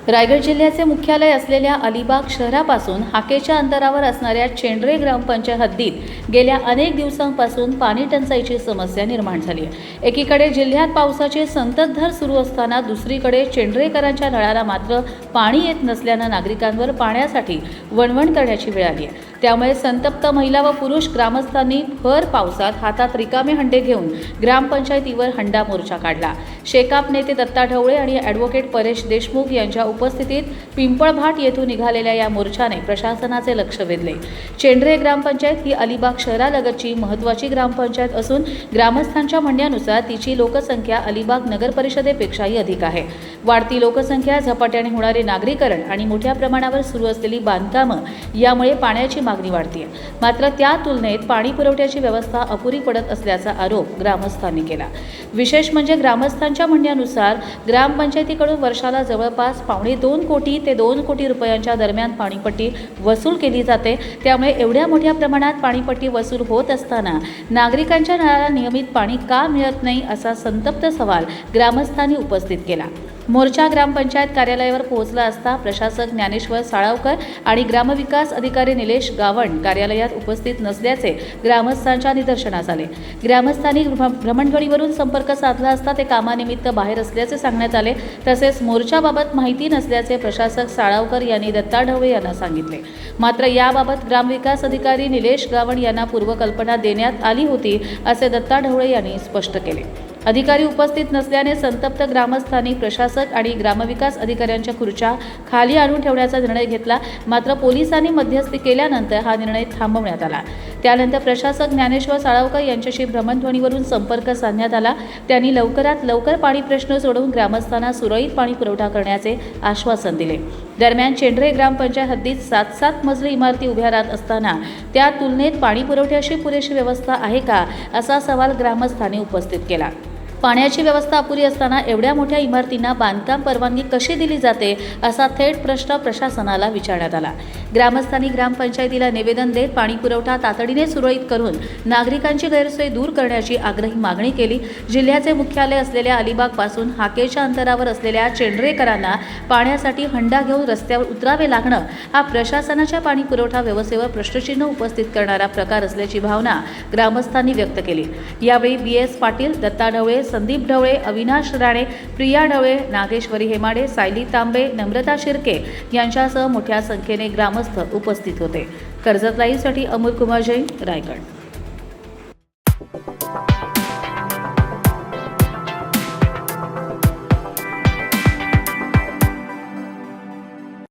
रायगड जिल्ह्याचे मुख्यालय असलेल्या अलिबाग शहरापासून हाकेच्या अंतरावर असणाऱ्या चेंडरे ग्रामपंचायत हद्दीत गेल्या अनेक दिवसांपासून पाणी टंचाईची समस्या निर्माण झाली आहे। एकीकडे जिल्ह्यात पावसाची संततधार सुरू असताना दुसरीकडे चेंडरेकरांच्या नळाला मात्र पाणी येत नसल्यानं नागरिकांवर पाण्यासाठी वणवण करण्याची वेळ आली आहे। त्यामुळे संतप्त महिला व पुरुष ग्रामस्थांनी भर पावसात हातात रिकामे हंडे घेऊन ग्रामपंचायतीवर हंडा मोर्चा काढला। शेकाप नेते दत्ता ढवळे आणि ॲडव्होकेट परेश देशमुख यांच्या उपस्थितीत पिंपळभाट येथून निघालेल्या या मोर्चाने प्रशासनाचे लक्ष वेधले। चेंडरे ग्रामपंचायत ही अलिबाग शहरालगतची महत्त्वाची ग्रामपंचायत असून ग्रामस्थांच्या म्हणण्यानुसार तिची लोकसंख्या अलिबाग नगर परिषदेपेक्षाही अधिक आहे। वाढती लोकसंख्या, झपाट्याने होणारे नागरीकरण आणि मोठ्या प्रमाणावर सुरू असलेली बांधकामं यामुळे पाण्याची मागणी वाढते। मात्र त्या तुलनेत पाणी पुरवठ्याची व्यवस्था अपुरी पडत असल्याचा आरोप ग्रामस्थांनी केला। विशेष म्हणजे ग्रामस्थांच्या म्हणण्यानुसार ग्रामपंचायतीकडून वर्षाला जवळपास 2.25 कोटी ते 2 कोटी रुपयांच्या दरम्यान पाणीपट्टी वसूल केली जाते। त्यामुळे एवढ्या मोठ्या प्रमाणात पाणीपट्टी वसूल होत असताना नागरिकांच्या नळाला नियमित पाणी का मिळत नाही असा संतप्त सवाल ग्रामस्थांनी उपस्थित केला। मोर्चा ग्रामपंचायत कार्यालयावर पोहोचला असता प्रशासक ज्ञानेश्वर साळावकर आणि ग्रामविकास अधिकारी निलेश गावण कार्यालयात उपस्थित नसल्याचे ग्रामस्थांच्या निदर्शनास आले। ग्रामस्थांनी भ्रमणगडीवरून संपर्क साधला असता ते कामानिमित्त बाहेर असल्याचे सांगण्यात आले। तसेच मोर्चाबाबत माहिती नसल्याचे प्रशासक साळावकर यांनी दत्ता ढवळे यांना सांगितले। मात्र याबाबत ग्रामविकास अधिकारी निलेश गावण यांना पूर्वकल्पना देण्यात आली होती असे दत्ता ढवळे यांनी स्पष्ट केले। अधिकारी उपस्थित नसल्याने संतप्त ग्रामस्थांनी प्रशासक आणि ग्रामविकास अधिकाऱ्यांच्या खुर्च्या खाली आणून ठेवण्याचा निर्णय घेतला। मात्र पोलिसांनी मध्यस्थी केल्यानंतर हा निर्णय थांबवण्यात आला। त्यानंतर प्रशासक ज्ञानेश्वर साळावकर यांच्याशी भ्रमणध्वनीवरून संपर्क साधण्यात आला। त्यांनी लवकरात लवकर पाणी प्रश्न सोडवून ग्रामस्थांना सुरळीत पाणी पुरवठा करण्याचे आश्वासन दिले। दरम्यान चेंडरे ग्रामपंचायत हद्दीत 7 मजली इमारती उभ्या राहत असताना त्या तुलनेत पाणी पुरवठ्याची पुरेशी व्यवस्था आहे का असा सवाल ग्रामस्थांनी उपस्थित केला। पाण्याची व्यवस्था अपुरी असताना एवढ्या मोठ्या इमारतींना बांधकाम परवानगी कशी दिली जाते असा थेट प्रश्न प्रशासनाला विचारण्यात आला। ग्रामस्थांनी ग्रामपंचायतीला निवेदन देत पाणी पुरवठा तातडीने सुरळीत करून नागरिकांची गैरसोय दूर करण्याची आग्रही मागणी केली। जिल्ह्याचे मुख्यालय असलेल्या अलिबागपासून हाकेच्या अंतरावर असलेल्या चेंडरेकरांना पाण्यासाठी हंडा घेऊन रस्त्यावर उतरावे लागणं हा प्रशासनाच्या पाणी पुरवठा व्यवस्थेवर प्रश्नचिन्ह उपस्थित करणारा प्रकार असल्याची भावना ग्रामस्थांनी व्यक्त केली। यावेळी BS पाटील, दत्ता ढवळे, संदीप ढवळे, अविनाश राणे, प्रिया ढवळे, नागेश्वरी हेमाडे, सायली तांबे, नम्रता शिर्के यांच्यासह मोठ्या संख्येने ग्रामस्थ उपस्थित होते। कर्जत लाईव्हसाठी अमोल कुमार जैन, रायगड।